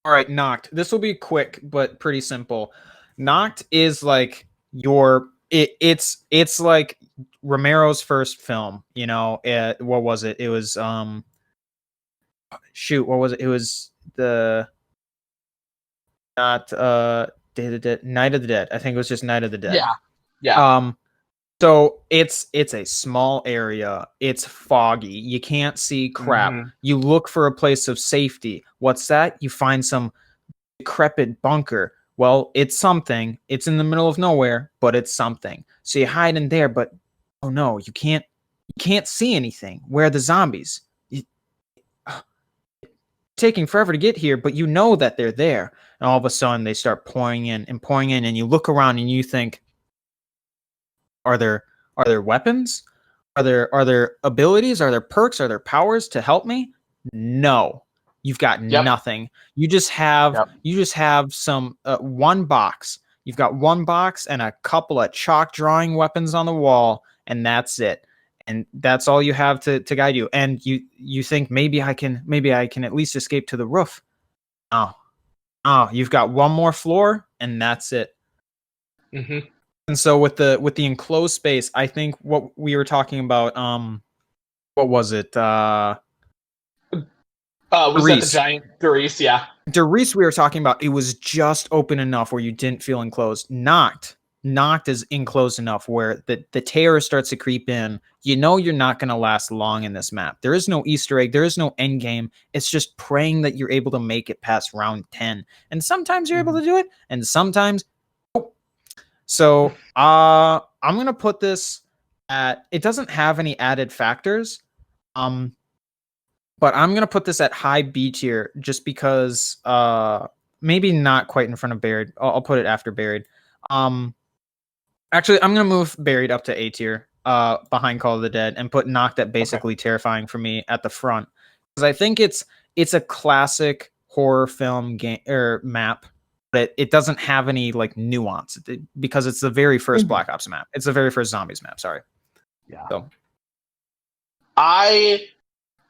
All right, Knocked. This will be quick but pretty simple. Knocked is like it's like Romero's first film. You know, what was it? It was shoot, what was it? It was the not Day of the Dead, Night of the Dead. I think it was just Night of the Dead. Yeah. Yeah. So it's a small area. It's foggy. You can't see crap. Mhm. You look for a place of safety. What's that? You find some decrepit bunker. Well, it's something. It's in the middle of nowhere, but it's something. So you hide in there, but oh no, you can't see anything. Where are the zombies? Taking forever to get here, but you know that they're there. And all of a sudden they start pouring in and pouring in, and you look around and you think, are there weapons? Are there abilities? Are there perks? Are there powers to help me? No. You've got nothing. You just have some one box. You've got one box and a couple of chalk drawing weapons on the wall, and that's it. And that's all you have to guide you. And you think maybe I can at least escape to the roof. Oh, you've got one more floor, and that's it. Mm-hmm. And so with the enclosed space, I think what we were talking about, what was it? Was that the giant Der-Riese? Yeah. Der-Riese we were talking about, it was just open enough where you didn't feel enclosed. Knocked is enclosed enough where the terror starts to creep in. You know you're not going to last long in this map. There is no Easter egg. There is no end game. It's just praying that you're able to make it past round 10. And sometimes you're able to do it, and sometimes so I'm gonna put this at, it doesn't have any added factors. But I'm gonna put this at high B tier just because maybe not quite in front of Buried. I'll put it after Buried. Actually I'm gonna move Buried up to A tier, behind Call of the Dead, and put Knocked at basically Terrifying for me at the front. Because I think it's a classic horror film game or map. But it doesn't have any like nuance because it's the very first Black Ops map. It's the very first Zombies map. Sorry. Yeah. So,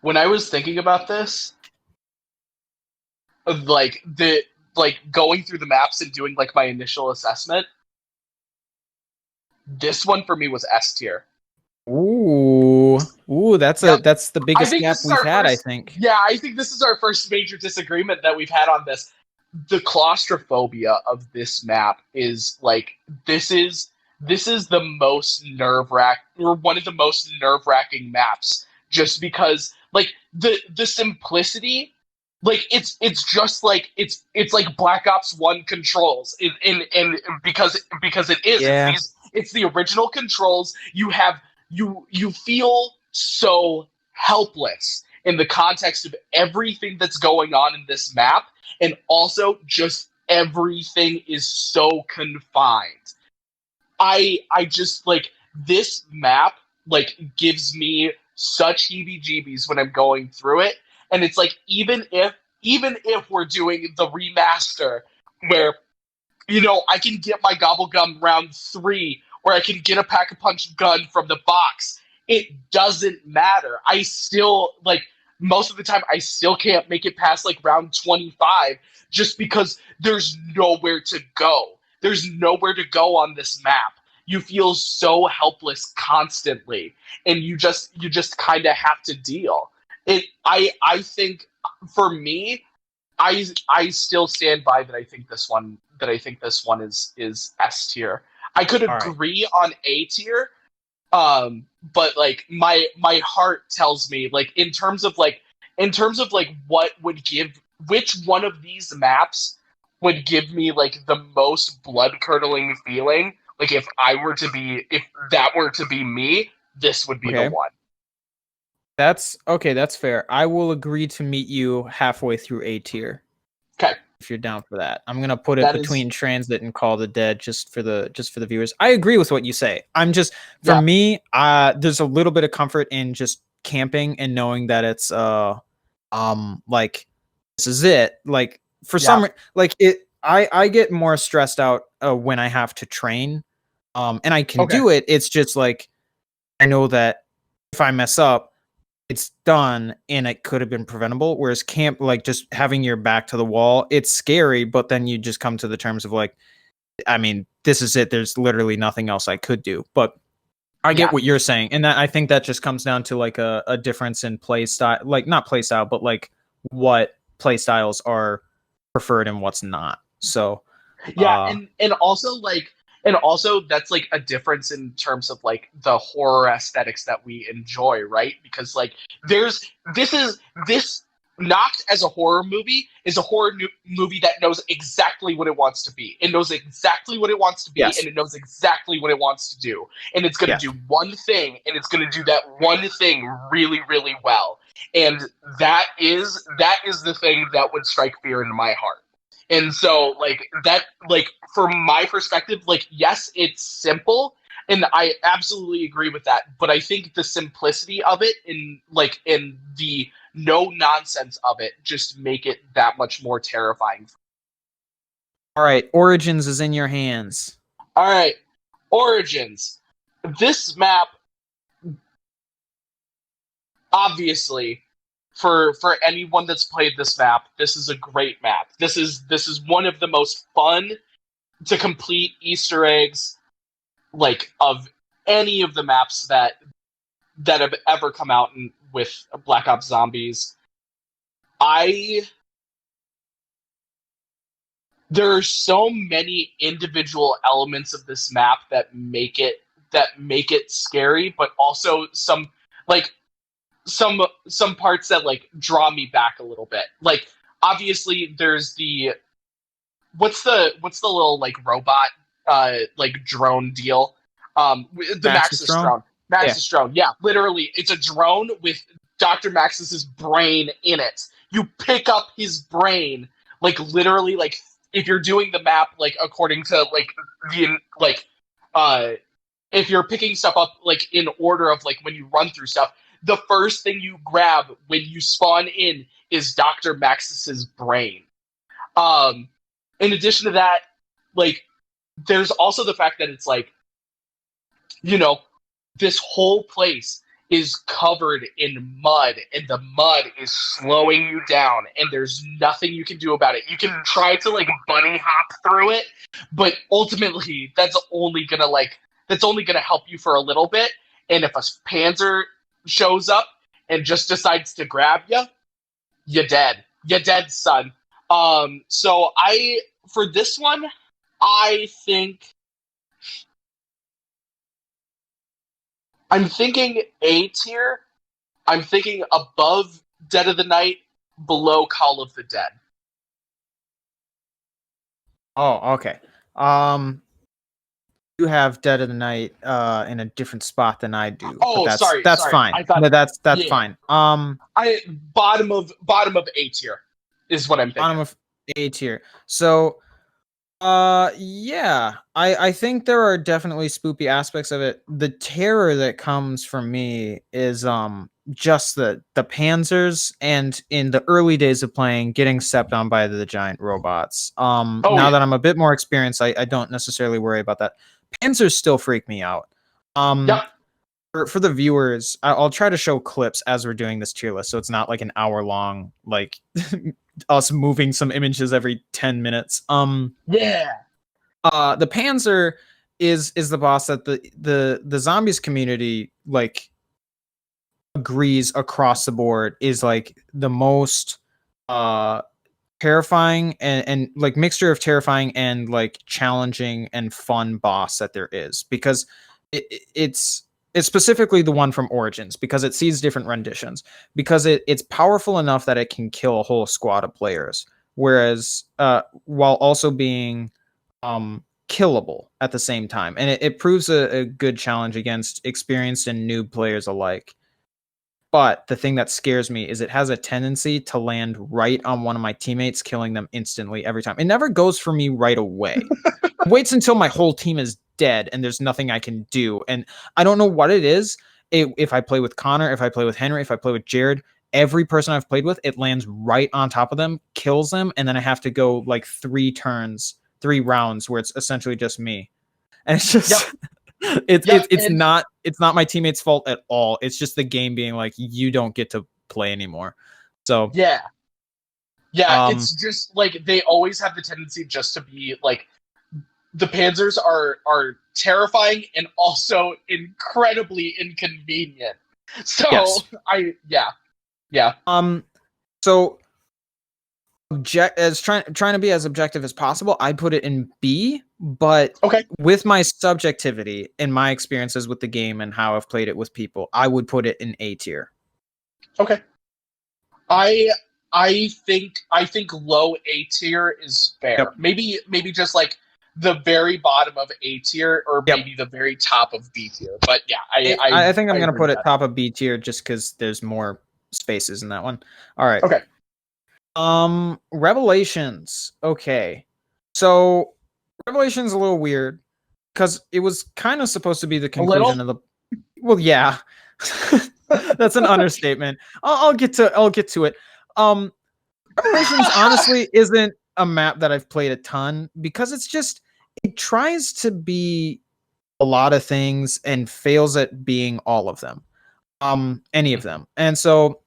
when I was thinking about this, like going through the maps and doing like my initial assessment, this one for me was S tier. Ooh, that's the biggest gap we've had, I think. Yeah, I think this is our first major disagreement that we've had on this. The claustrophobia of this map is like this is the most nerve-wracking, or one of the most nerve-wracking maps, just because like the simplicity, like it's just like it's like Black Ops 1 controls in because it is. Yeah. It's the original controls. You feel so helpless in the context of everything that's going on in this map, and also just everything is so confined. I just like this map like gives me such heebie-jeebies when I'm going through it, and it's like even if we're doing the remaster where I can get my Gobblegum round 3, or I can get a Pack-a-Punch gun from the box, it doesn't matter. I still like most of the time I still can't make it past like round 25 just because there's nowhere to go. There's nowhere to go on this map. You feel so helpless constantly, and you just kind of have to deal. I think for me, I still stand by that. I think this one is S tier. I could agree on A tier, but like my heart tells me like in terms of like what would give, which one of these maps would give me like the most blood curdling feeling. Like if that were to be me, this would be the one. That's okay. That's fair. I will agree to meet you halfway through A tier. Okay. If you're down for that, I'm gonna put it between Transit and Call of the Dead, just for the viewers. I agree with what you say. I'm just me. There's a little bit of comfort in just camping and knowing that it's like this is it. Like for some like it. I get more stressed out when I have to train, and I can do it. It's just like I know that if I mess up, it's done and it could have been preventable. Whereas camp, like just having your back to the wall, it's scary, but then you just come to the terms of like, I mean, this is it. There's literally nothing else I could do. But I get what you're saying. And that, I think that just comes down to like a difference in play style, like not play style, but like what play styles are preferred and what's not. So and also like, and also that's like a difference in terms of like the horror aesthetics that we enjoy, right? Because like there's this Knocked as a horror movie is a movie that knows exactly what it wants to be. It knows exactly what it wants to be, and it knows exactly what it wants to do. And it's going to do one thing, and it's going to do that one thing really, really well. And that is the thing that would strike fear into my heart. And so, like, that, like, from my perspective, like, yes, it's simple, and I absolutely agree with that. But I think the simplicity of it, in the no nonsense of it, just make it that much more terrifying. All right, Origins is in your hands. All right, Origins. This map, obviously, for anyone that's played this map, this is a great map. This is one of the most fun to complete Easter eggs, like, of any of the maps that have ever come out with Black Ops Zombies. There are so many individual elements of this map that make it scary, but also some parts that like draw me back a little bit. Like, obviously there's the what's the little like robot like drone deal, the Maxis drone. Maxis drone, yeah, literally it's a drone with Dr. Maxis's brain in it. You pick up his brain, like, literally, like, if you're doing the map like according to like the if you're picking stuff up like in order of like when you run through stuff, the first thing you grab when you spawn in is Dr. Maxis's brain. In addition to that, like, there's also the fact that it's like, you know, this whole place is covered in mud, and the mud is slowing you down, and there's nothing you can do about it. You can try to like bunny hop through it, but ultimately that's only gonna help you for a little bit. And if a Panzer shows up and just decides to grab you, you're dead. You're dead, son. So for this one, I think I'm thinking A tier. I'm thinking above Dead of the Night, below Call of the Dead. Oh, okay. You have Dead of the Night in a different spot than I do. Oh, but sorry. That's fine. That's fine. I bottom of A tier is what I'm thinking. Bottom of A tier. So yeah, I think there are definitely spoopy aspects of it. The terror that comes from me is just the Panzers, and in the early days of playing, getting stepped on by the giant robots. Now that I'm a bit more experienced, I don't necessarily worry about that. Panzers still freak me out. For the viewers, I'll try to show clips as we're doing this tier list, so it's not like an hour long, like us moving some images every 10 minutes. The Panzer is the boss that the zombies community like agrees across the board is like the most terrifying and like mixture of terrifying and like challenging and fun boss that there is, because it's specifically the one from Origins, because it sees different renditions, because it's powerful enough that it can kill a whole squad of players, whereas while also being killable at the same time. And it proves a good challenge against experienced and noob players alike. But the thing that scares me is it has a tendency to land right on one of my teammates, killing them instantly every time. It never goes for me right away. It waits until my whole team is dead and there's nothing I can do. And I don't know what it is. If I play with Connor, if I play with Henry, if I play with Jared, every person I've played with, it lands right on top of them, kills them, and then I have to go like 3 rounds where it's essentially just me. And it's just It's not my teammates' fault at all. It's just the game being like, you don't get to play anymore. So yeah, it's just like they always have the tendency just to be like, the Panzers are terrifying and also incredibly inconvenient. So yes. yeah. So trying to be as objective as possible, I put it in B, but okay, with my subjectivity and my experiences with the game and how I've played it with people, I would put it in A tier. Okay. I think low A tier is fair. Yep. Maybe just like the very bottom of A tier, or maybe the very top of B tier. But yeah, I think I'm going to put it top of B tier just because there's more spaces in that one. All right. Okay. Revelations. Okay. So Revelations a little weird because it was kind of supposed to be the conclusion of the. Well, yeah. That's an understatement. I'll get to it. Revelations honestly isn't a map that I've played a ton because it tries to be a lot of things and fails at being all of them. Any of them. And so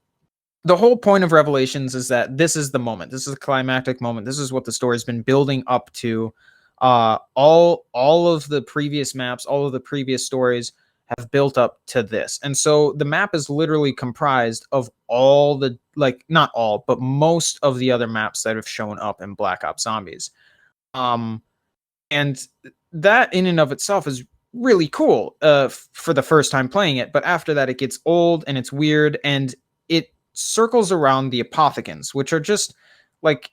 the whole point of Revelations is that this is the moment. This is a climactic moment. This is what the story's been building up to. All of the previous maps, all of the previous stories have built up to this. And so the map is literally comprised of all the, like, not all, but most of the other maps that have shown up in Black Ops Zombies. And that in and of itself is really cool for the first time playing it. But after that, it gets old and it's weird, and it circles around the Apothicons, which are just like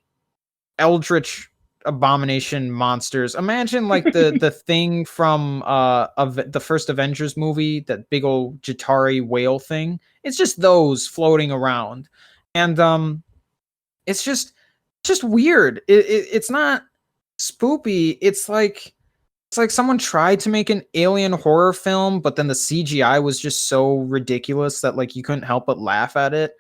eldritch abomination monsters. Imagine like the thing from the first Avengers movie, that big old Jatari whale thing. It's just those floating around, and it's just weird. It's not spoopy. It's like someone tried to make an alien horror film, but then the CGI was just so ridiculous that like you couldn't help but laugh at it.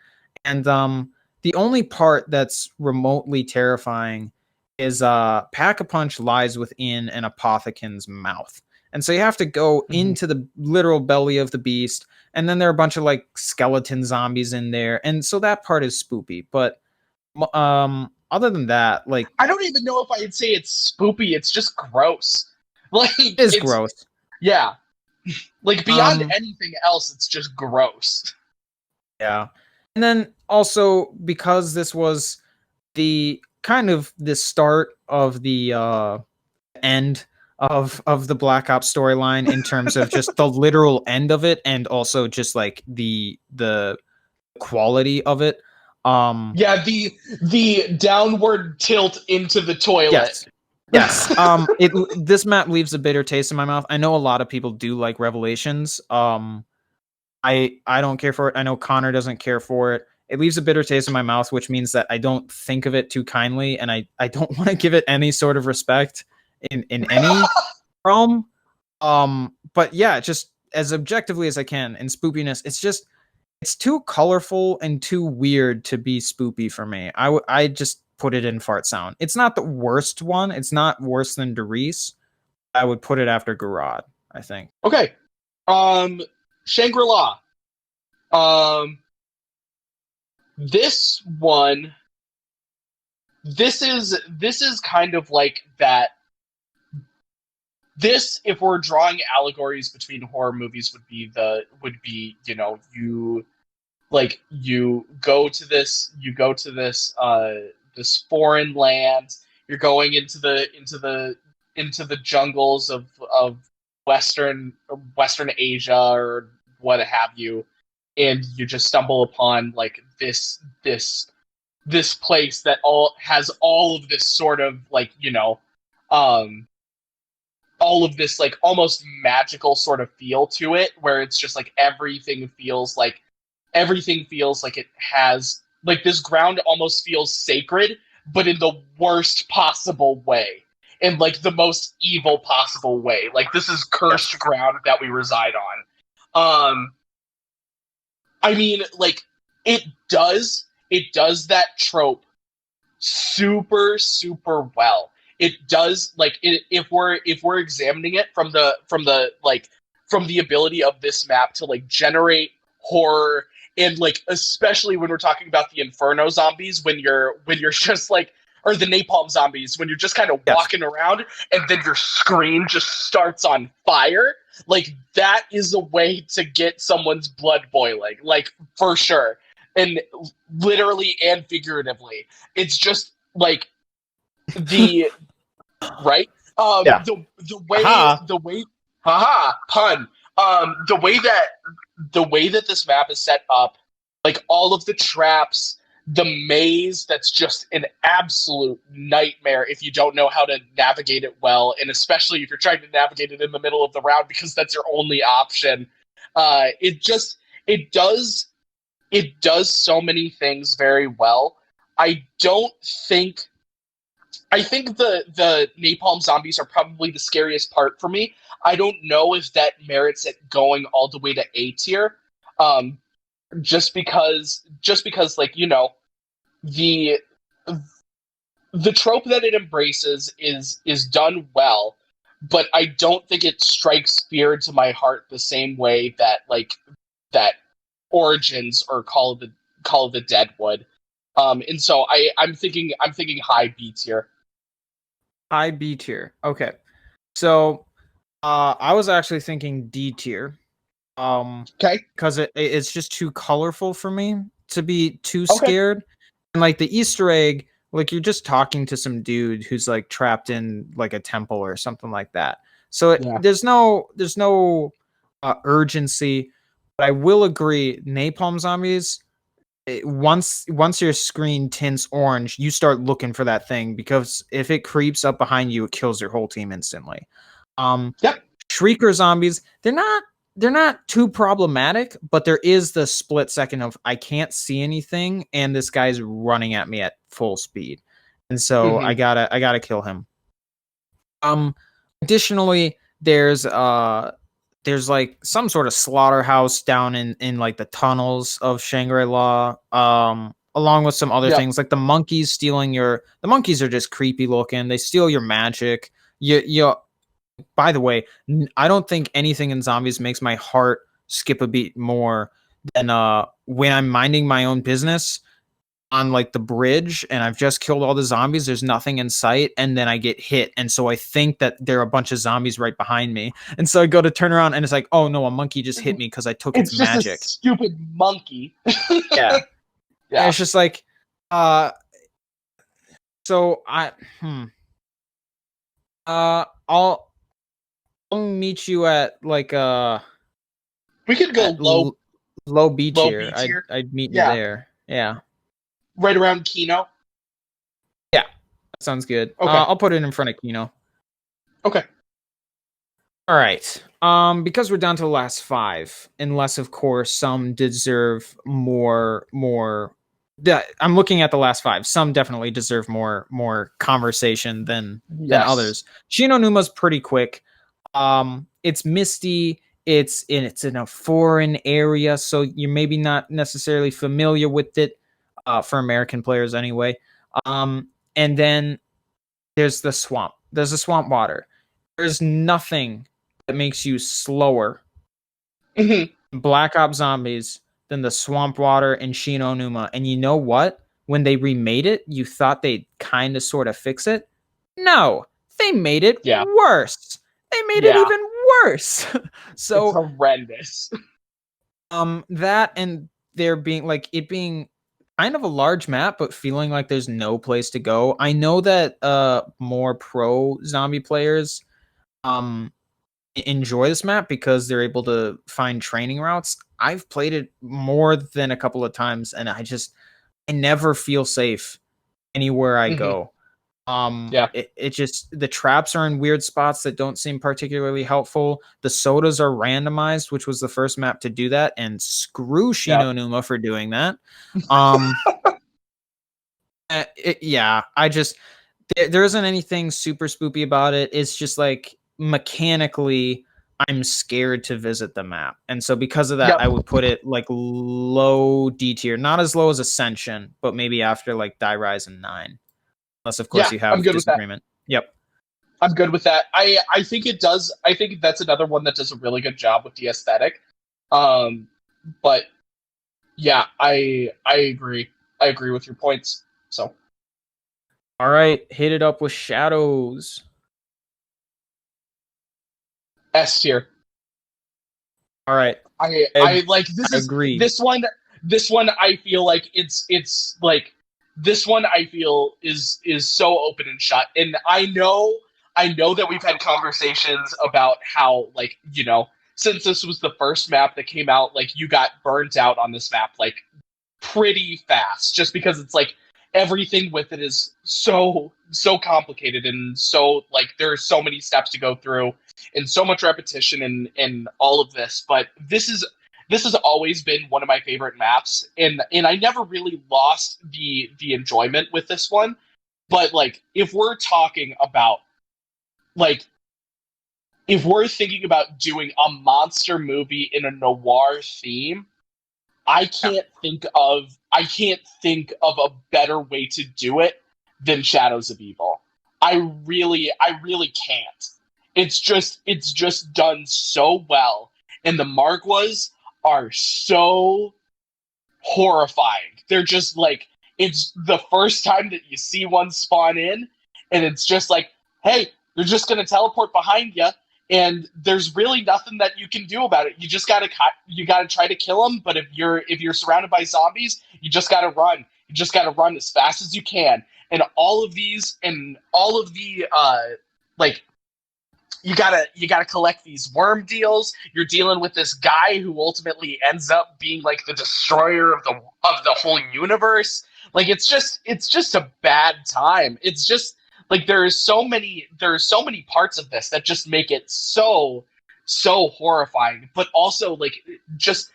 And the only part that's remotely terrifying is Pack-a-Punch lies within an Apothecon's mouth. And so you have to go into the literal belly of the beast, and then there are a bunch of like skeleton zombies in there. And so that part is spoopy, but other than that, like, I don't even know if I'd say it's spoopy. It's just gross. Like, it's gross. Yeah. Like, beyond anything else, it's just gross. Yeah. And then also, because this was the kind of the start of the end of the Black Ops storyline in terms of just the literal end of it, and also just like the quality of it. Yeah, the downward tilt into the toilet. Yes. This map leaves a bitter taste in my mouth. I know a lot of people do like Revelations. I don't care for it. I know Connor doesn't care for it. It leaves a bitter taste in my mouth, which means that I don't think of it too kindly, and I don't want to give it any sort of respect in any realm. But yeah, just as objectively as I can in spoopiness, it's too colorful and too weird to be spoopy for me. I just put it in Fart Sound. It's not the worst one. It's not worse than Der Riese. I would put it after Gorod, I think. Okay. Shangri-La. This one, this is kind of like that. This, if we're drawing allegories between horror movies, would be you know, you go to this this foreign land. You're going into the jungles of Western Asia or what have you, and you just stumble upon like this place that has all of this sort of like, you know, all of this like almost magical sort of feel to it, where it's just like everything feels like it has like, this ground almost feels sacred, but in the worst possible way, in like the most evil possible way. Like, this is cursed ground that we reside on. I mean, like, it does that trope super, super well. It does, like, if we're examining it from the like from the ability of this map to like generate horror, and like especially when we're talking about the Inferno zombies, when you're just like, or the napalm zombies, when you're just kind of walking around and then your screen just starts on fire. Like that is a way to get someone's blood boiling, like for sure. And literally and figuratively. It's just like the right? The way haha pun. The way that this map is set up, like all of the traps, the maze that's just an absolute nightmare if you don't know how to navigate it well, and especially if you're trying to navigate it in the middle of the round because that's your only option. It does so many things very well. I think the napalm zombies are probably the scariest part for me. I don't know if that merits it going all the way to A tier. Just because like, you know, the trope that it embraces is done well, but I don't think it strikes fear to my heart the same way that like that Origins or Call of the Dead would. And so I'm thinking high B tier. High B tier. Okay. So I was actually thinking D tier. Okay. Because it's just too colorful for me to be too scared. And like the Easter egg, like you're just talking to some dude who's like trapped in like a temple or something like that. So there's no urgency. But I will agree, napalm zombies, once your screen tints orange, you start looking for that thing, because if it creeps up behind you, it kills your whole team instantly. Shrieker zombies, they're not too problematic, but there is the split second of I can't see anything and this guy's running at me at full speed, and so I gotta kill him. Additionally, there's like some sort of slaughterhouse down in like the tunnels of Shangri-La, along with some other things like the monkeys stealing the monkeys are just creepy looking. They steal your magic. You by the way, I don't think anything in zombies makes my heart skip a beat more than when I'm minding my own business on like the bridge and I've just killed all the zombies, there's nothing in sight, and then I get hit, and so I think that there are a bunch of zombies right behind me, and so I go to turn around and it's like, oh no, a monkey just hit me because I took its magic. It's just a stupid monkey. Yeah. And it's just like so I'll meet you at like we could go low B tier. I'd meet you there. Yeah. Right around Kino. Yeah, that sounds good. Okay. I'll put it in front of Kino. Okay. All right. Because we're down to the last 5, unless of course some deserve more. I'm looking at the last 5. Some definitely deserve more conversation than others. Shi No Numa's pretty quick. It's misty. It's in a foreign area, so you're maybe not necessarily familiar with it. For American players anyway. And then there's the swamp. There's the swamp water. There's nothing that makes you slower Black Ops Zombies than the swamp water and Shi No Numa. And you know what? When they remade it, you thought they'd kind of sort of fix it. No, they made it worse. They made it even worse. So it's horrendous. That, and there being like it being kind of a large map, but feeling like there's no place to go. I know that more pro zombie players enjoy this map because they're able to find training routes. I've played it more than a couple of times, and I never feel safe anywhere I go. It just, the traps are in weird spots that don't seem particularly helpful. The sodas are randomized, which was the first map to do that, and screw Shi No Numa for doing that. There isn't anything super spoopy about it. It's just like mechanically I'm scared to visit the map, and so because of that I would put it like low D tier, not as low as Ascension, but maybe after like Die Rise and 9. Unless, of course, you have disagreement. Yep. I'm good with that. I think it does. I think that's another one that does a really good job with the aesthetic. Um, but yeah, I agree. I agree with your points. So, All right, hit it up with Shadows. S tier. All right, I like this is agree. this one I feel like it's like this one I feel is so open and shut. And I know that we've had conversations about how, like, you know, since this was the first map that came out, like, you got burnt out on this map like pretty fast, just because it's like everything with it is so complicated, and so like there are so many steps to go through and so much repetition and all of this. But this has always been one of my favorite maps, and I never really lost the enjoyment with this one. But like, if we're talking about, like, if we're thinking about doing a monster movie in a noir theme, I can't think of a better way to do it than Shadows of Evil. I really can't. It's just done so well, and the Margwas are so horrifying. They're just like, it's the first time that you see one spawn in, and it's just like, hey, they're just gonna teleport behind you, and there's really nothing that you can do about it. You gotta try to kill them. But if you're surrounded by zombies, you just gotta run. You just gotta run as fast as you can. And all of these and all of the like, you gotta collect these worm deals. You're dealing with this guy who ultimately ends up being like the destroyer of the whole universe. Like, it's just a bad time. It's just like there are so many parts of this that just make it so horrifying, but also like just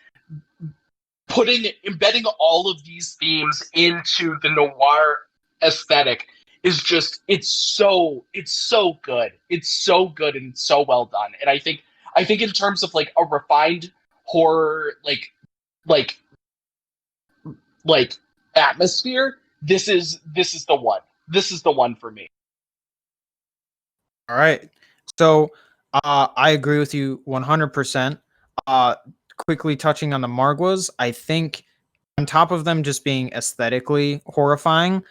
embedding all of these themes into the noir aesthetic is just, it's so good. It's so good and so well done. And I think in terms of like a refined horror, like like atmosphere, this is the one. This is the one for me. All right. So I agree with you 100%. Quickly touching on the Margwas, I think on top of them just being aesthetically horrifying,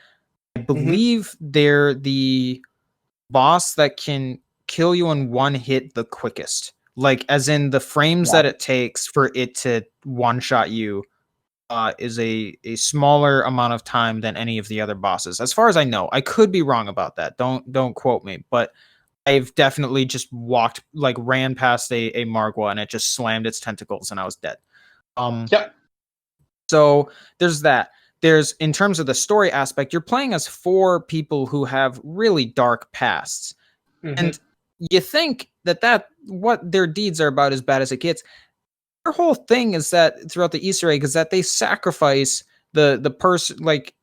I believe they're the boss that can kill you in one hit the quickest. Like, as in the frames that it takes for it to one-shot you is a smaller amount of time than any of the other bosses. As far as I know, I could be wrong about that. Don't quote me, but I've definitely just ran past a Margwa and it just slammed its tentacles and I was dead. Yep. So there's that. There's, in terms of the story aspect, you're playing as 4 people who have really dark pasts. And you think that what their deeds are about as bad as it gets. Their whole thing is that throughout the Easter egg is that they sacrifice the person, like,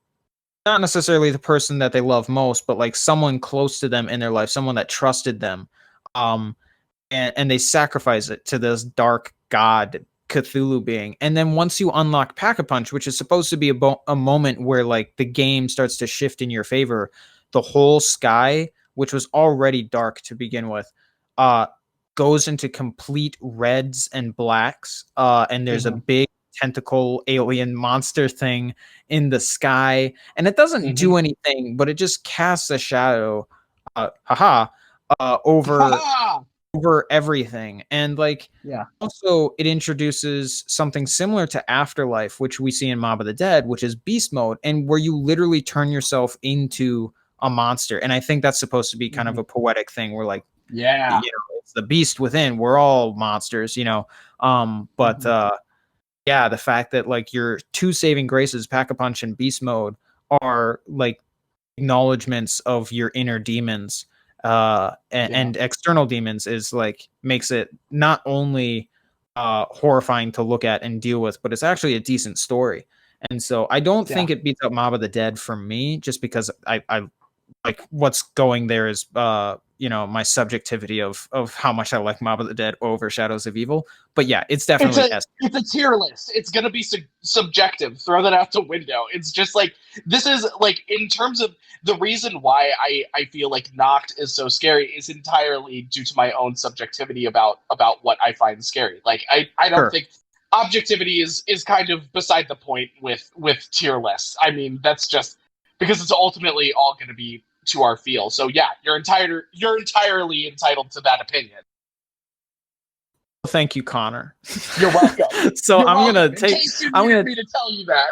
not necessarily the person that they love most, but like someone close to them in their life, someone that trusted them. And they sacrifice it to this dark god Cthulhu being. And then once you unlock Pack-a-Punch, which is supposed to be a moment where like the game starts to shift in your favor, the whole sky, which was already dark to begin with, goes into complete reds and blacks. And there's a big tentacle alien monster thing in the sky, and it doesn't do anything, but it just casts a shadow, over everything. And like, also it introduces something similar to Afterlife, which we see in Mob of the Dead, which is beast mode, and where you literally turn yourself into a monster. And I think that's supposed to be kind of a poetic thing where, like, you know, it's the beast within, we're all monsters, you know. Yeah, the fact that like your 2 saving graces, Pack-a-Punch and beast mode, are like acknowledgments of your inner demons and external demons is like, makes it not only horrifying to look at and deal with, but it's actually a decent story. And so I don't think it beats up Mob of the Dead for me, just because I like what's going there is my subjectivity of how much I like Mob of the Dead over Shadows of Evil. But yeah, it's definitely it's a tier list. It's gonna be subjective. Throw that out the window. It's just like, this is like, in terms of the reason why I feel like Noct is so scary is entirely due to my own subjectivity about what I find scary. Like I don't think objectivity is kind of beside the point with tier lists. I mean, that's just because it's ultimately all going to be to our feel. So yeah, you're entirely entitled to that opinion. Thank you, Connor. You're welcome. So You're I'm welcome. gonna take. In case you I'm needed gonna me to tell you that.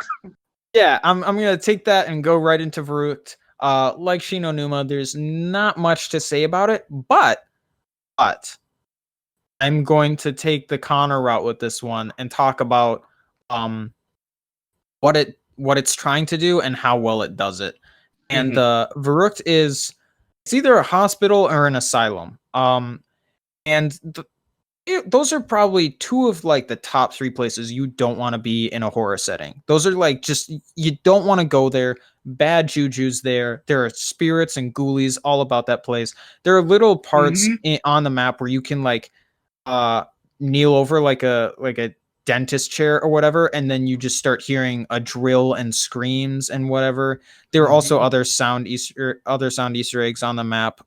Yeah, I'm gonna take that and go right into Varut. Like Shi no Numa, there's not much to say about it, but I'm going to take the Connor route with this one and talk about what it's trying to do and how well it does it. And Varut it's either a hospital or an asylum. And those are probably two of like the top 3 places you don't want to be in a horror setting. Those are like, just, you don't want to go there. Bad juju's there. There are spirits and ghoulies all about that place. There are little parts on the map where you can like kneel over like a dentist chair or whatever, and then you just start hearing a drill and screams and whatever. There are also other sound Easter eggs on the map.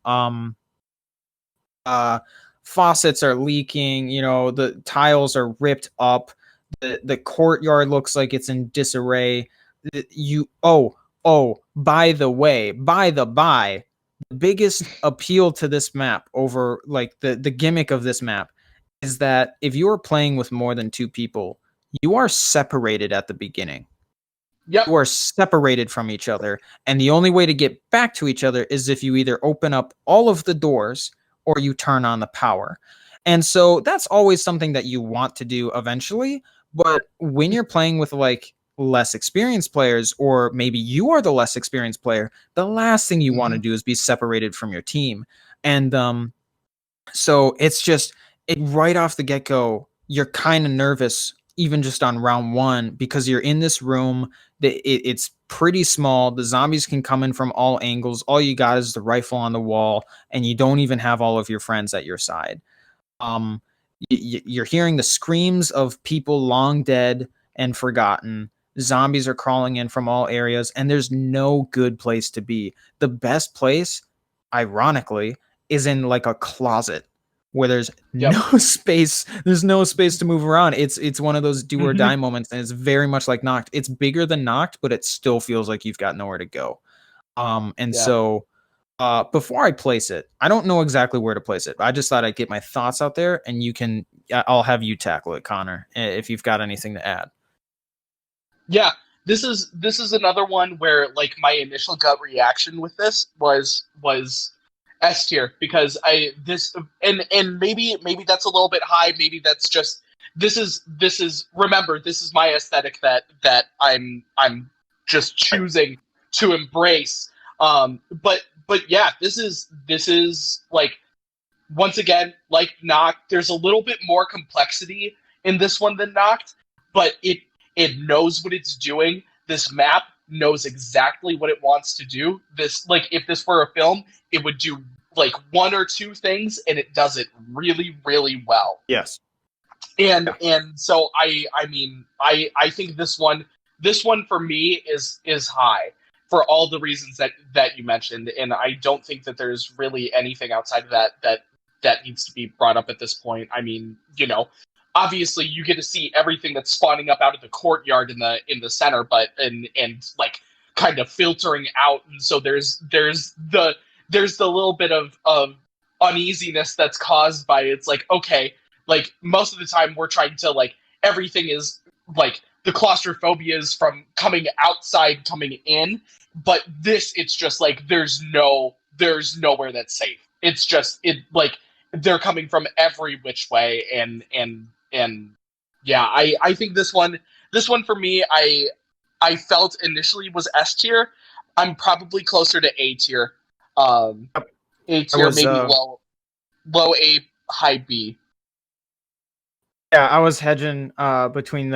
Faucets are leaking, the tiles are ripped up, the courtyard looks like it's in disarray. By the biggest appeal to this map over like the gimmick of this map is that if you are playing with more than 2 people, you are separated at the beginning. Yep. You are separated from each other, and the only way to get back to each other is if you either open up all of the doors or you turn on the power. And so that's always something that you want to do eventually. But when you're playing with like less experienced players, or maybe you are the less experienced player, the last thing you want to do is be separated from your team. And so it's just right off the get-go, you're kind of nervous, even just on round 1, because you're in this room that it's pretty small. The zombies can come in from all angles. All you got is the rifle on the wall, and you don't even have all of your friends at your side. You're hearing the screams of people long dead and forgotten. Zombies are crawling in from all areas, and there's no good place to be. The best place, ironically, is in like a closet where there's no space. There's no space to move around. It's one of those do or die moments, and it's very much like Noct. It's bigger than Noct, but it still feels like you've got nowhere to go. So before I place it, I don't know exactly where to place it. I just thought I'd get my thoughts out there, and I'll have you tackle it, Connor, if you've got anything to add. Yeah, this is another one where like my initial gut reaction with this was S tier, because and maybe that's a little bit high. Maybe that's just this is remember, this is my aesthetic that I'm just choosing to embrace. But yeah, this is like, once again, like Noct, there's a little bit more complexity in this one than Noct, but it knows what it's doing. This map knows exactly what it wants to do. This, like, if this were a film, it would do like 1 or 2 things, and it does it really, really well. Yes. And so I mean, I think this one for me is high for all the reasons that you mentioned, and I don't think that there's really anything outside of that needs to be brought up at this point. I mean, obviously you get to see everything that's spawning up out of the courtyard in the center, but and like kind of filtering out, and so there's the little bit of uneasiness that's caused by, it's like, okay, like most of the time we're trying to, like, everything is like the claustrophobia is from coming outside, coming in, but it's just like there's nowhere that's safe. It's just like they're coming from every which way, and yeah, I think this one for me, I felt initially was S tier. I'm probably closer to A tier. A tier, maybe low A, high B. Yeah, I was hedging between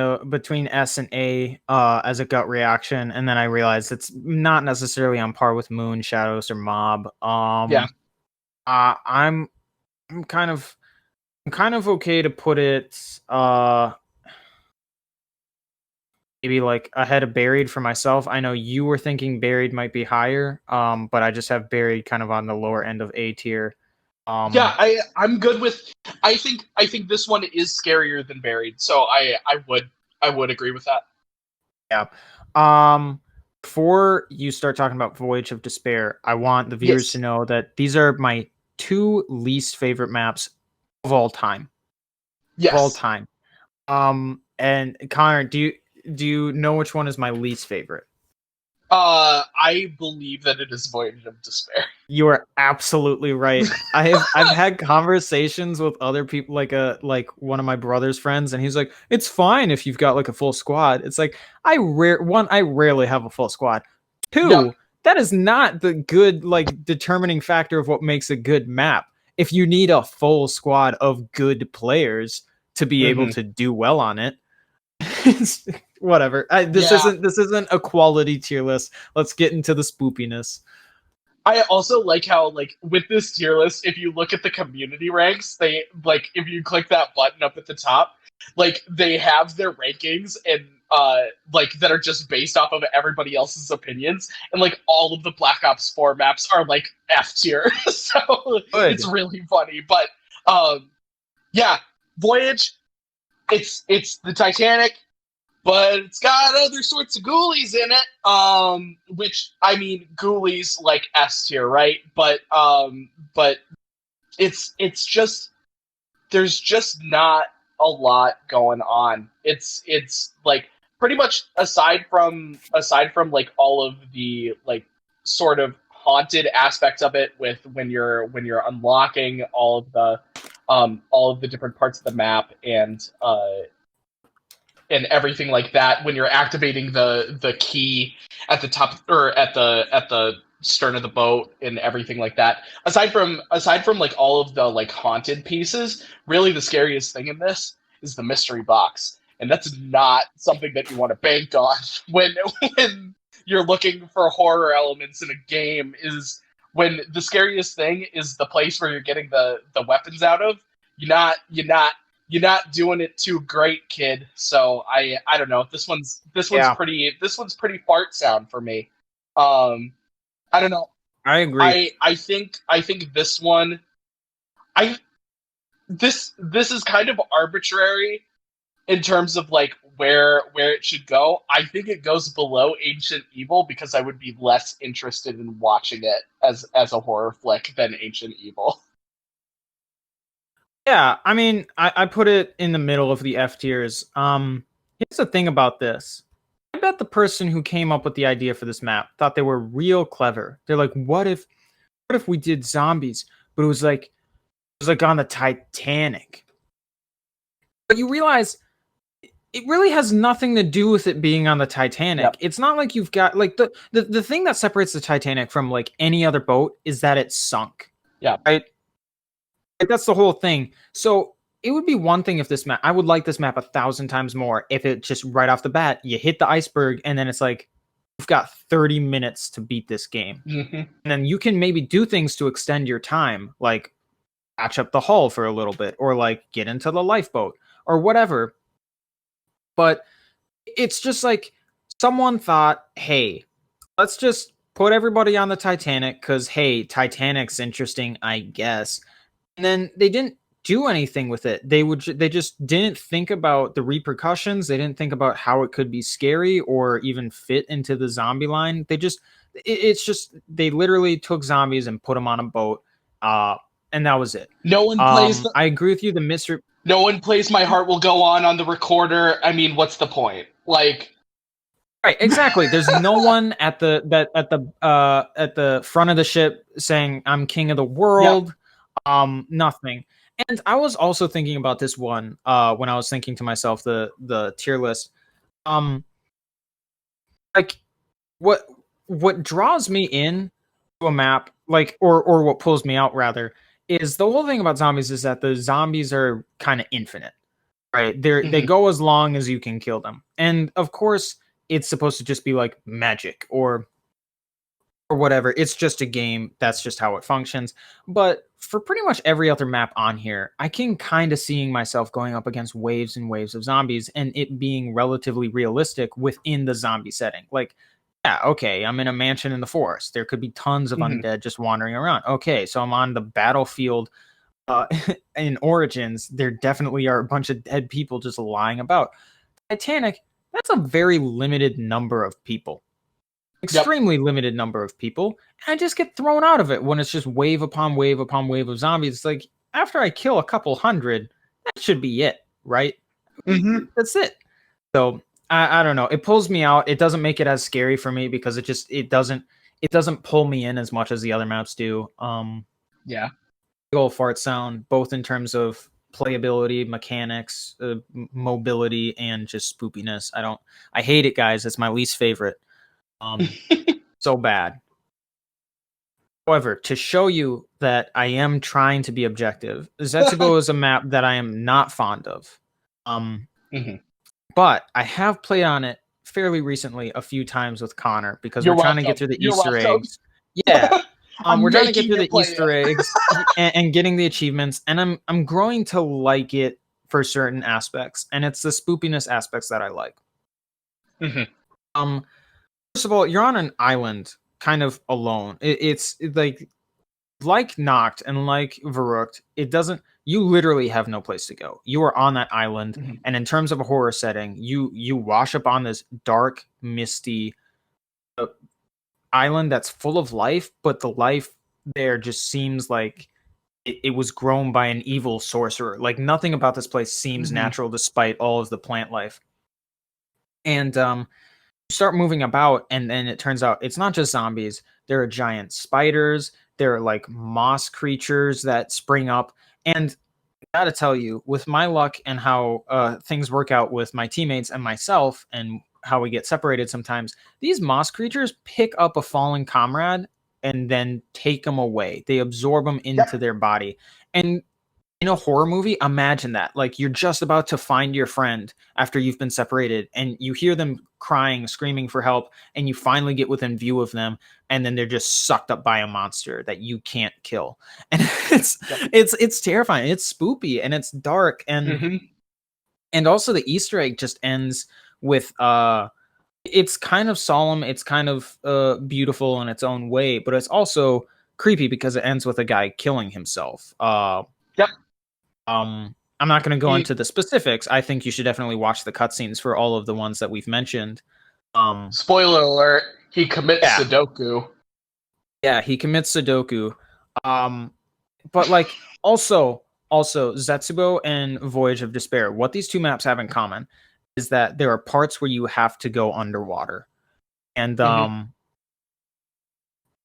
S and A as a gut reaction, and then I realized it's not necessarily on par with Moon, Shadows, or Mob. I'm kind of okay to put it maybe like ahead of Buried for myself. I know you were thinking Buried might be higher, but I just have Buried kind of on the lower end of A tier. Yeah, I'm good with. I think this one is scarier than Buried, so I would agree with that. Yeah. Before you start talking about Voyage of Despair, I want the viewers to Yes. know that these are my two least favorite maps of all time. Of all Yes. time. And Connor, do you know which one is my least favorite? I believe that it is Voyage of Despair. You are absolutely right. I've had conversations with other people, like one of my brother's friends, and he's like, "It's fine if you've got like a full squad." It's like I rarely have a full squad. Yep. Two, that is not the good like determining factor of what makes a good map. If you need a full squad of good players to be able Hmm. to do well on it, whatever. Yeah. This isn't a quality tier list. Let's get into the spoopiness. I also like how, like, with this tier list, if you look at the community ranks, they, like, if you click that button up at the top, like, they have their rankings and like, that are just based off of everybody else's opinions, and like all of the Black Ops 4 maps are like F tier. So it's Good. really funny. But yeah, Voyage, it's the Titanic, but it's got other sorts of ghoulies in it. Which, I mean, ghoulies like S tier, right? But it's just, there's just not a lot going on. It's like, pretty much aside from like all of the like sort of haunted aspects of it, with when you're unlocking all of the different parts of the map, and everything like that, when you're activating the key at the top, or at the stern of the boat and everything like that. Aside from like all of the like haunted pieces, really the scariest thing in this is the mystery box. And that's not something that you want to bank on when when you're looking for horror elements in a game, is when the scariest thing is the place where you're getting the weapons out of. You're not doing it too great, kid. So I don't know. Yeah, This one's pretty fart sound for me. Um, I don't know. I agree. I think this one, I this is kind of arbitrary in terms of like where it should go. I think it goes below Ancient Evil because I would be less interested in watching it as a horror flick than Ancient Evil. Yeah, I mean, I put it in the middle of the F tiers. Here's the thing about this. I bet the person who came up with the idea for this map thought they were real clever. They're like, what if we did zombies, but it was like on the Titanic? But you realize it really has nothing to do with it being on the Titanic. Yep. It's not like you've got like the thing that separates the Titanic from like any other boat is that it's sunk. Yeah. Right? Like, that's the whole thing. So it would be one thing if this map, I would like this map 1,000 times more if it just right off the bat, you hit the iceberg and then it's like, you've got 30 minutes to beat this game. Hmm. And then you can maybe do things to extend your time, like patch up the hull for a little bit or like get into the lifeboat or whatever. But it's just like someone thought, hey, let's just put everybody on the Titanic because, hey, Titanic's interesting, I guess. And then they didn't do anything with it. They just didn't think about the repercussions. They didn't think about how it could be scary or even fit into the zombie line. It's just they literally took zombies and put them on a boat, and that was it. No one plays I agree with you. The mystery. No one plays My Heart Will Go On the recorder. I mean, what's the point? Like, Right, exactly. There's no one at at the front of the ship saying I'm king of the yep. world. Nothing. And I was also thinking about this one when I was thinking to myself the tier list. Um like what draws me in to a map, like or what pulls me out rather, is the whole thing about zombies is that the zombies are kind of infinite. Right. They Hmm. go as long as you can kill them. And of course, it's supposed to just be like magic or or whatever. It's just a game. That's just how it functions. But for pretty much every other map on here, I can kind of seeing myself going up against waves and waves of zombies and it being relatively realistic within the zombie setting. Like, yeah, okay, I'm in a mansion in the forest. There could be tons of undead just wandering around. Okay, so I'm on the battlefield in Origins. There definitely are a bunch of dead people just lying about. Titanic, that's a very limited number of people. Extremely limited number of people. And I just get thrown out of it when it's just wave upon wave upon wave of zombies. It's like, after I kill a couple hundred, that should be it, right? That's it. So I don't know. It pulls me out. It doesn't make it as scary for me because it doesn't pull me in as much as the other maps do. Yeah. Big ol' fart sound, both in terms of playability, mechanics, mobility, and just spoopiness. I hate it, guys. It's my least favorite. So bad. However, to show you that I am trying to be objective, Zetsubo is a map that I am not fond of. But I have played on it fairly recently a few times with Connor because we're trying to get through the Easter eggs. Yeah. We're trying to get through the Easter eggs and getting the achievements, and I'm growing to like it for certain aspects, and it's the spoopiness aspects that I like. First of all, you're on an island, kind of alone. It's like Noct and like Verrückt, it doesn't. You literally have no place to go. You are on that island, and in terms of a horror setting, you wash up on this dark, misty island that's full of life, but the life there just seems like it was grown by an evil sorcerer. Like nothing about this place seems natural despite all of the plant life. And you start moving about, and then it turns out it's not just zombies. There are giant spiders. There are like moss creatures that spring up. And I gotta tell you, with my luck and how things work out with my teammates and myself and how we get separated sometimes, these moss creatures pick up a fallen comrade and then take them away. They absorb them into their body. And in a horror movie, imagine that. Like you're just about to find your friend after you've been separated and you hear them crying, screaming for help, and you finally get within view of them, and then they're just sucked up by a monster that you can't kill. And it's terrifying. It's spoopy and it's dark, and also the Easter egg just ends with it's kind of solemn, it's kind of beautiful in its own way, but it's also creepy because it ends with a guy killing himself. I'm not going to go into the specifics. I think you should definitely watch the cutscenes for all of the ones that we've mentioned. Spoiler alert, he commits Sudoku. Yeah, he commits Sudoku. But like also Zetsubo and Voyage of Despair, what these two maps have in common is that there are parts where you have to go underwater. And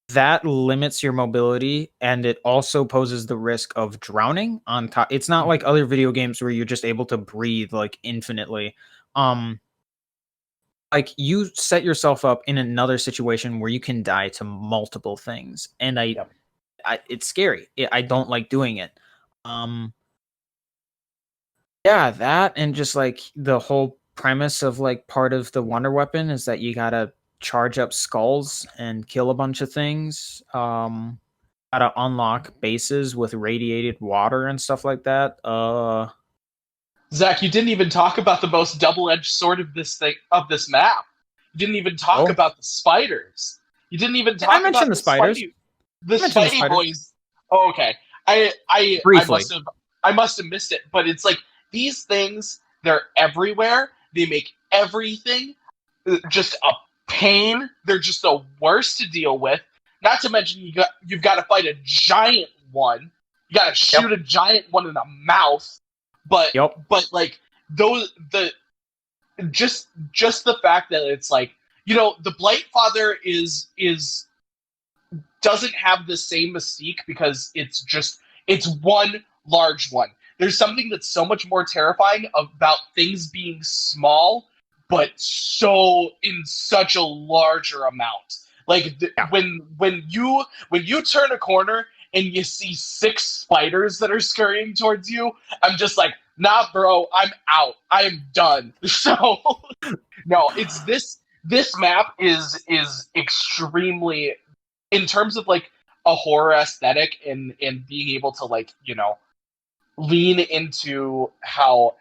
that limits your mobility, and it also poses the risk of drowning on top. It's not like other video games where you're just able to breathe like infinitely. Like you set yourself up in another situation where you can die to multiple things, and it's scary. I don't like doing it. Yeah, that, and just like the whole premise of like part of the wonder weapon is that you gotta charge up skulls and kill a bunch of things. Gotta unlock bases with radiated water and stuff like that. Zach, you didn't even talk about the most double-edged sword of this map. You didn't even talk about the spiders. You didn't even talk about the spiders. The Spidey boys. Oh, okay. I must have missed it, but it's like these things, they're everywhere. They make everything just a pain. They're just the worst to deal with. Not to mention you've got to fight a giant one. You got to shoot a giant one in the mouth. But like just the fact that it's like, you know, the Blightfather is doesn't have the same mystique because it's one large one. There's something that's so much more terrifying about things being small, but so in such a larger amount. Like when you turn a corner and you see 6 spiders that are scurrying towards you, I'm just like, nah, bro, I'm out. I am done. So no, it's this map is extremely in terms of like a horror aesthetic and being able to like, lean into how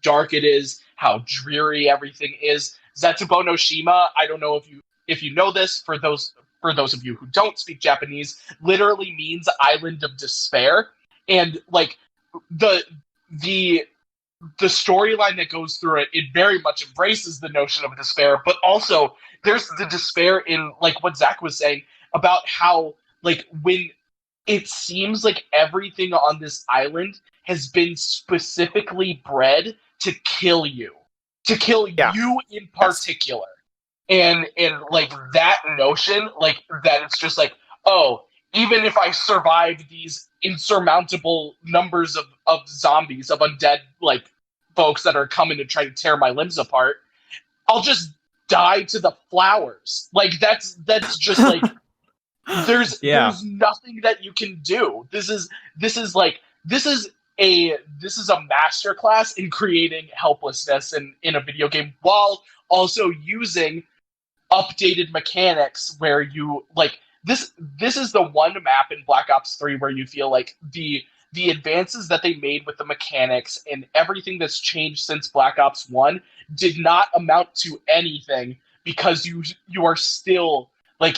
dark it is, how dreary everything is. Zetsubo no Shima, I don't know if you know this, for those of you who don't speak Japanese, literally means island of despair. And like the the the storyline that goes through it, it very much embraces the notion of despair, but also there's the despair in like what Zach was saying about how like when it seems like everything on this island has been specifically bred to kill you, to kill Yeah. you in particular. And like that notion, like that it's just like, oh, even if I survive these insurmountable numbers of zombies, of undead like folks that are coming to try to tear my limbs apart, I'll just die to the flowers. Like that's just like there's nothing that you can do. This is a masterclass in creating helplessness in a video game while also using updated mechanics where you like this is the one map in Black Ops 3 where you feel like the advances that they made with the mechanics and everything that's changed since Black Ops 1 did not amount to anything because you are still like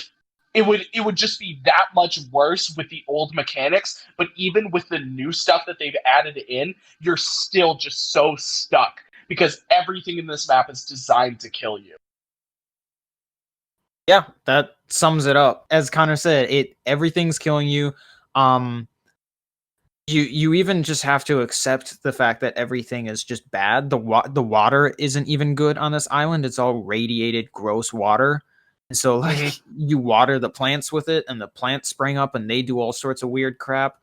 it would just be that much worse with the old mechanics, but even with the new stuff that they've added in, you're still just so stuck because everything in this map is designed to kill you. Yeah, that sums it up. As Connor said, everything's killing you. You even just have to accept the fact that everything is just bad. The water isn't even good on this island. It's all radiated, gross water. And so like you water the plants with it, and the plants spring up, and they do all sorts of weird crap.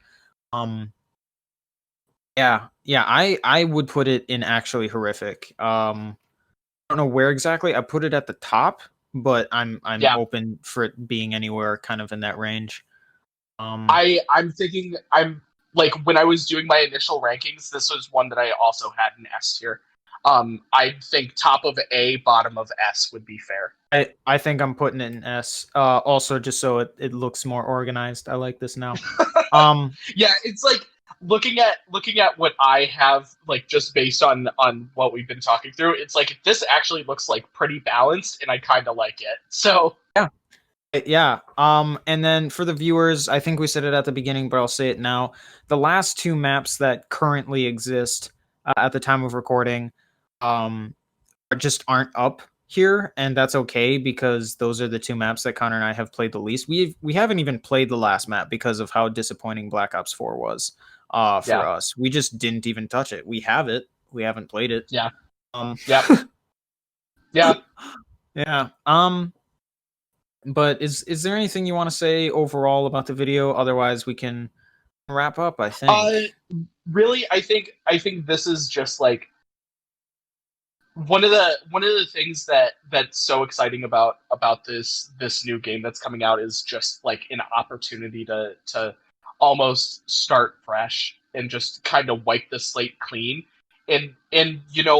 Yeah, I would put it in actually horrific. I don't know where exactly. I put it at the top, but I'm open for it being anywhere kind of in that range. I'm thinking like when I was doing my initial rankings, this was one that I also had an S tier. I think top of A, bottom of S would be fair. I think I'm putting it in S. Also, just so it looks more organized. I like this now. Yeah, it's like looking at what I have, like just based on what we've been talking through. It's like this actually looks like pretty balanced, and I kind of like it. So yeah. And then for the viewers, I think we said it at the beginning, but I'll say it now. The last two maps that currently exist at the time of recording, just aren't up here, and that's okay because those are the two maps that Connor and I have played the least. We haven't even played the last map because of how disappointing Black Ops 4 was for us. We just didn't even touch it. We have it. We haven't played it. Yeah. Yeah. Yeah. Yeah. But is there anything you want to say overall about the video? Otherwise, we can wrap up, I think. Really, I think this is just like one of the things that's so exciting about this new game that's coming out is just like an opportunity to almost start fresh and just kind of wipe the slate clean. And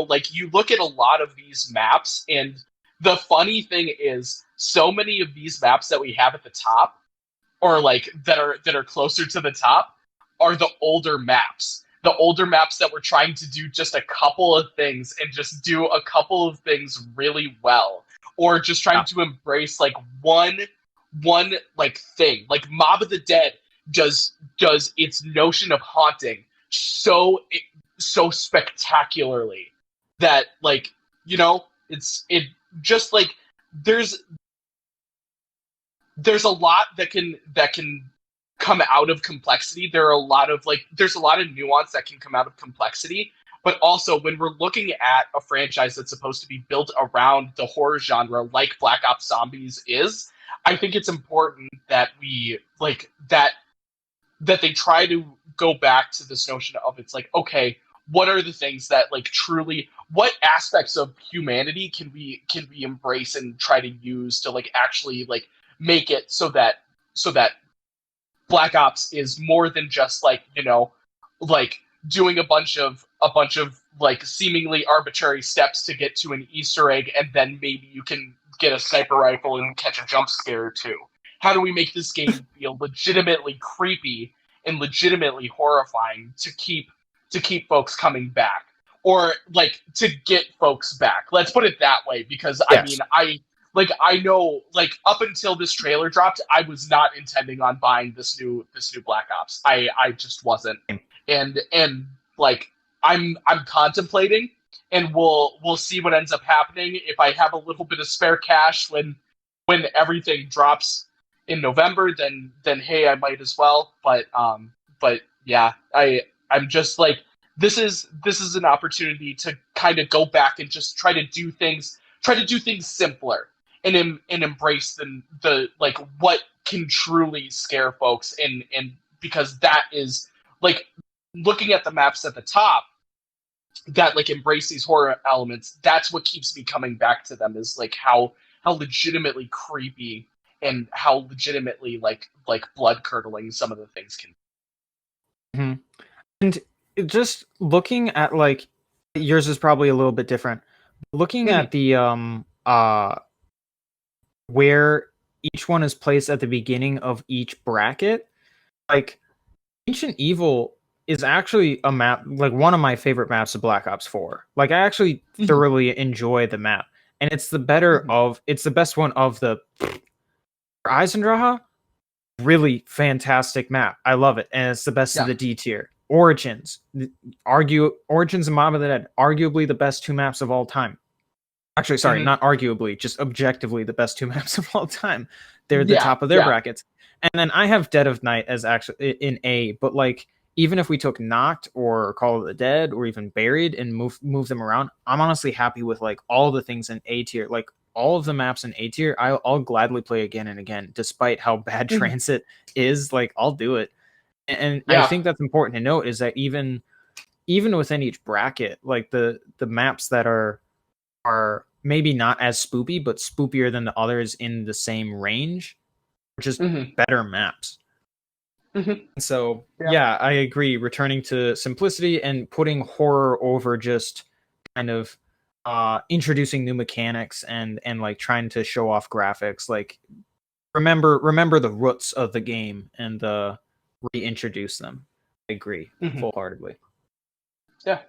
like you look at a lot of these maps, and the funny thing is so many of these maps that we have at the top, or like that are closer to the top, are the older maps. The older maps that were trying to do just a couple of things and just do a couple of things really well, or just trying to embrace like one like thing. Like Mob of the Dead does its notion of haunting so spectacularly that like it just like there's a lot that can come out of complexity. There's a lot of nuance that can come out of complexity. But also, when we're looking at a franchise that's supposed to be built around the horror genre, like Black Ops Zombies is, I think it's important that we like that they try to go back to this notion of it's like, okay, what are the things that like truly, what aspects of humanity can we embrace and try to use to like actually like make it so that Black Ops is more than just like like doing a bunch of like seemingly arbitrary steps to get to an Easter egg, and then maybe you can get a sniper rifle and catch a jump scare too. how do we make this game feel legitimately creepy and legitimately horrifying to keep folks coming back, or like to get folks back. Let's put it that way, because Yes. I mean, I know, like, up until this trailer dropped, I was not intending on buying this new Black Ops. I just wasn't. And like I'm contemplating, and we'll see what ends up happening. If I have a little bit of spare cash when everything drops in November, then hey, I might as well. But yeah, I'm just like, this is an opportunity to kind of go back and just try to do things simpler, and embrace the like what can truly scare folks, and because that is like, looking at the maps at the top that like embrace these horror elements, that's what keeps me coming back to them, is like how legitimately creepy and how legitimately like blood curdling some of the things can be. Mm-hmm. And just looking at, like, yours is probably a little bit different. Looking at the where each one is placed at the beginning of each bracket, like Ancient Evil is actually a map, like one of my favorite maps of Black Ops 4. Like, I actually thoroughly enjoy the map, and it's the it's the best one of the Eisendrache. Really fantastic map. I love it, and it's the best of the D tier. Origins and Mob of the Dead, arguably the best two maps of all time. Actually, sorry, not arguably, just objectively the best two maps of all time. They're the top of their brackets. And then I have Dead of Night as actually in A, but like, even if we took Noct or Call of the Dead or even Buried and move them around, I'm honestly happy with like all the things in A tier. Like, all of the maps in A tier, I'll gladly play again and again, despite how bad Transit is. Like, I'll do it. And I think that's important to note, is that even within each bracket, like the maps that are maybe not as spoopy, but spoopier than the others in the same range, are just better maps. So yeah, I agree. Returning to simplicity and putting horror over just kind of introducing new mechanics and like trying to show off graphics. Like, remember the roots of the game and reintroduce them. I agree full-heartedly. Yeah,